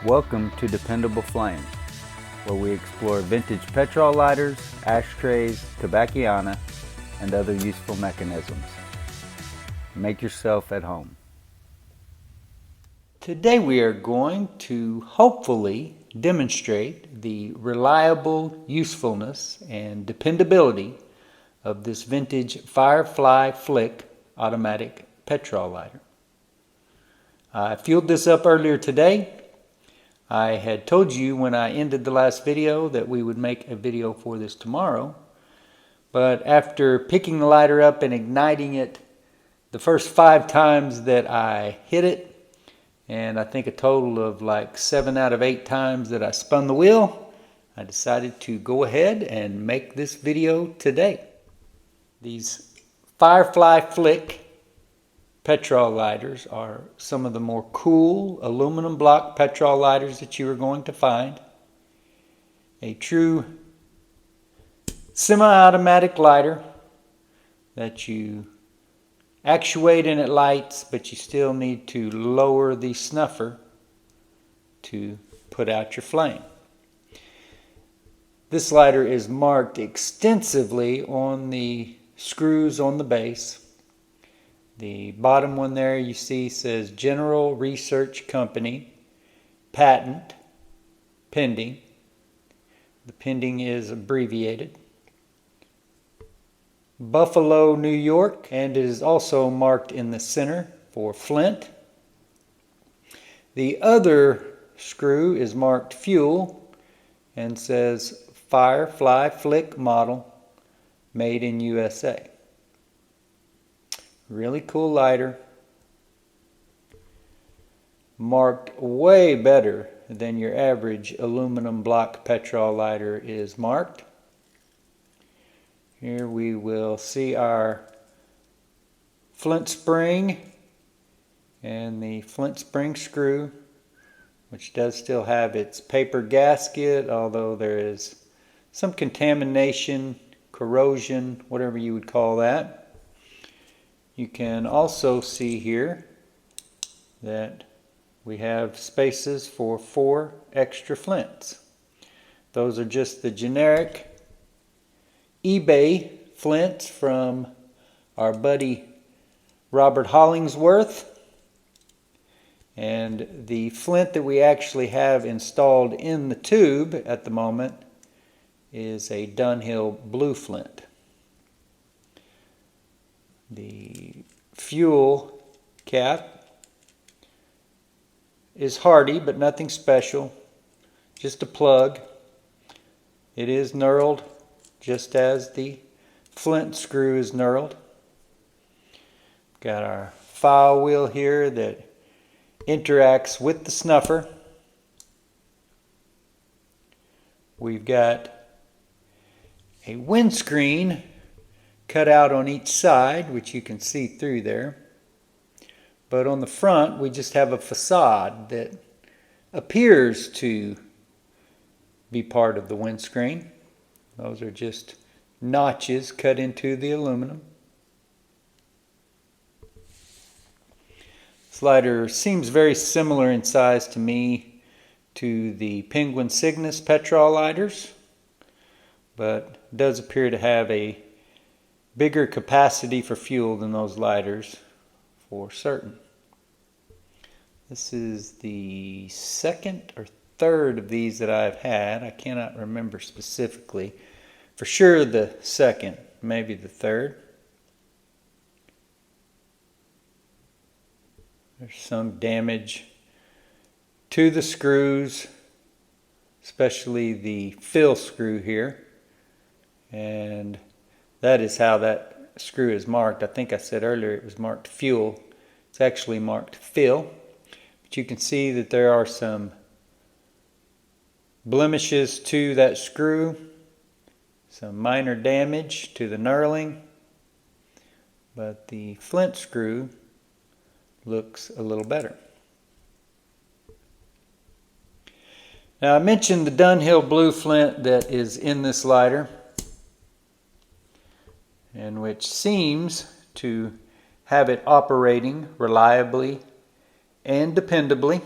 Welcome to Dependable Flame, where we explore vintage petrol lighters, ashtrays, tobacconiana, and other useful mechanisms. Make yourself at home. Today we are going to hopefully demonstrate the reliable usefulness and dependability of this vintage Firefly Flick automatic petrol lighter. I fueled this up earlier today. I had told you when I ended the last video that we would make a video for this tomorrow, but after picking the lighter up and igniting it the first 5 times that I hit it, and I think a total of like 7 out of 8 times that I spun the wheel, I decided to go ahead and make this video today. These Firefly Flick petrol lighters are some of the more cool aluminum block petrol lighters that you are going to find. A true semi-automatic lighter that you actuate and it lights, but you still need to lower the snuffer to put out your flame. This lighter is marked extensively on the screws on the base. The bottom one there you see says General Research Company, patent, pending. The pending is abbreviated. Buffalo, New York, and it is also marked in the center for Flint. The other screw is marked Fuel and says Firefly Flick model, made in USA. Really cool lighter, marked way better than your average aluminum block petrol lighter is marked. Here we will see our flint spring and the flint spring screw, which does still have its paper gasket, although there is some contamination, corrosion, whatever you would call that. You can also see here that we have spaces for 4 extra flints. Those are just the generic eBay flints from our buddy Robert Hollingsworth. And the flint that we actually have installed in the tube at the moment is a Dunhill blue flint. The fuel cap is hardy, but nothing special. Just a plug. It is knurled, just as the flint screw is knurled. Got our file wheel here that interacts with the snuffer. We've got a windscreen cut out on each side, which you can see through there. But on the front, we just have a facade that appears to be part of the windscreen. Those are just notches cut into the aluminum. This lighter seems very similar in size to me to the Penguin Cygnus petrol lighters, but does appear to have a bigger capacity for fuel than those lighters for certain. This is the second or third of these that I've had. I cannot remember specifically. For sure the second, maybe the third. There's some damage to the screws, especially the fill screw here. And that is how that screw is marked. I think I said earlier it was marked fuel. It's actually marked fill. But you can see that there are some blemishes to that screw. Some minor damage to the knurling. But the flint screw looks a little better. Now I mentioned the Dunhill blue flint that is in this lighter, and which seems to have it operating reliably and dependably.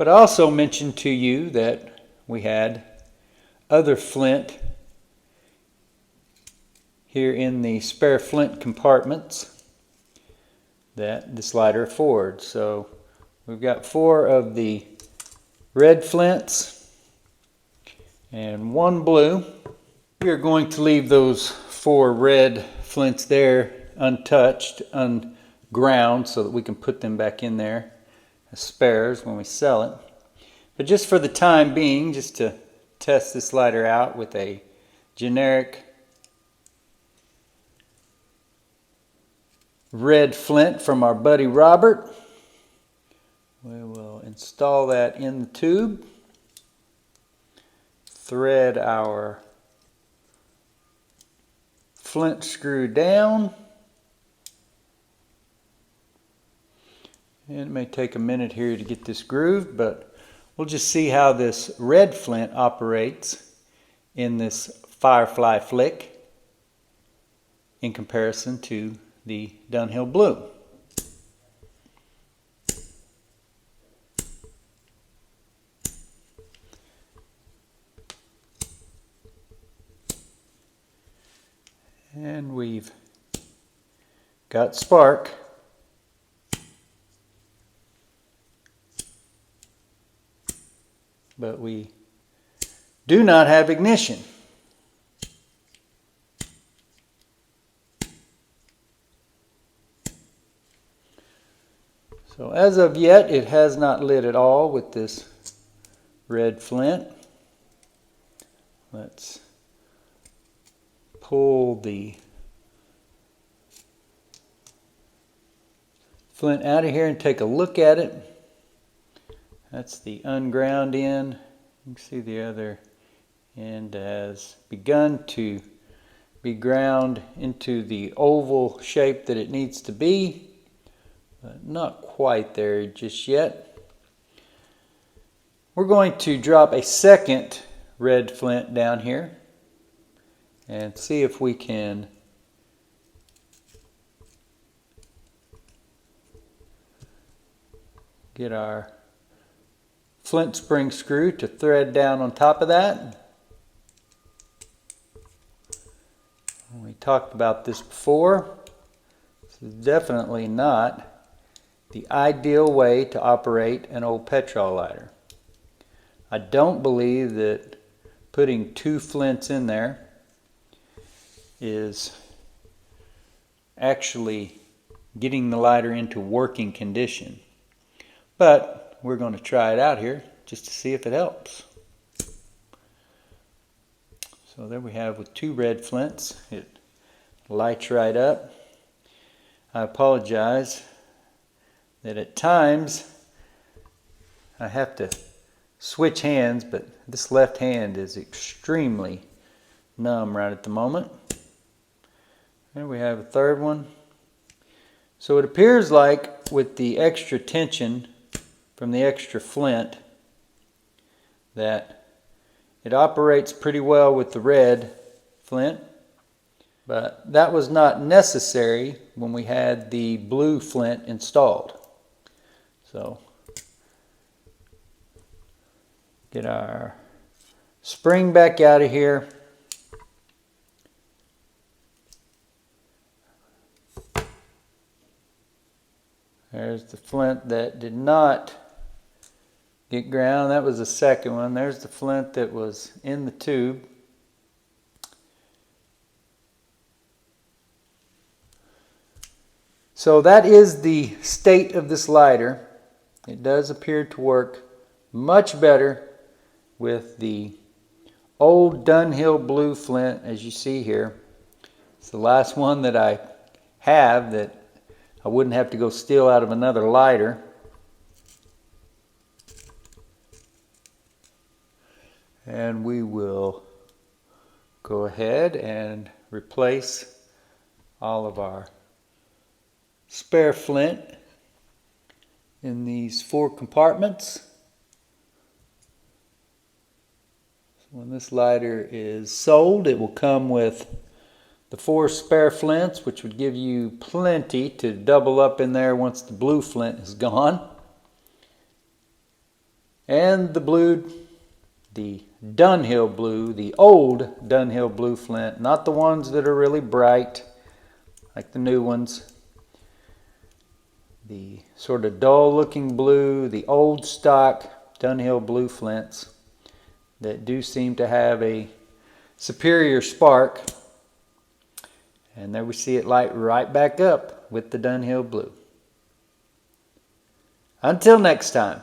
But I also mentioned to you that we had other flint here in the spare flint compartments that this lighter affords. So we've got 4 of the red flints and 1 blue. We are going to leave those 4 red flints there untouched, unground, so that we can put them back in there as spares when we sell it. But just for the time being, just to test this lighter out with a generic red flint from our buddy Robert, we will install that in the tube, thread our flint screw down, and it may take a minute here to get this grooved, but we'll just see how this red flint operates in this Firefly flick in comparison to the Dunhill blue. And we've got spark. But we do not have ignition. So as of yet, it has not lit at all with this red flint. Let's pull the flint out of here and take a look at it. That's the unground end. You can see the other end has begun to be ground into the oval shape that it needs to be, but not quite there just yet. We're going to drop a second red flint down here and see if we can get our flint spring screw to thread down on top of that. We talked about this before. This is definitely not the ideal way to operate an old Petrol lighter. I don't believe that putting 2 flints in there is actually getting the lighter into working condition. But we're going to try it out here just to see if it helps. So there we have with 2 red flints. It lights right up. I apologize that at times I have to switch hands, but this left hand is extremely numb right at the moment. And we have a third one. So it appears like with the extra tension from the extra flint that it operates pretty well with the red flint, but that was not necessary when we had the blue flint installed. So get our spring back out of here. There's the flint that did not get ground. That was the second one. There's the flint that was in the tube. So that is the state of this lighter. It does appear to work much better with the old Dunhill blue flint, as you see here. It's the last one that I have that I wouldn't have to go steal out of another lighter. And we will go ahead and replace all of our spare flint in these 4 compartments. So when this lighter is sold, it will come with the 4 spare flints, which would give you plenty to double up in there once the blue flint is gone. And the blue, the Dunhill blue, the old Dunhill blue flint, not the ones that are really bright like the new ones. The sort of dull looking blue, the old stock Dunhill blue flints that do seem to have a superior spark. And there we see it light right back up with the Dunhill blue. Until next time.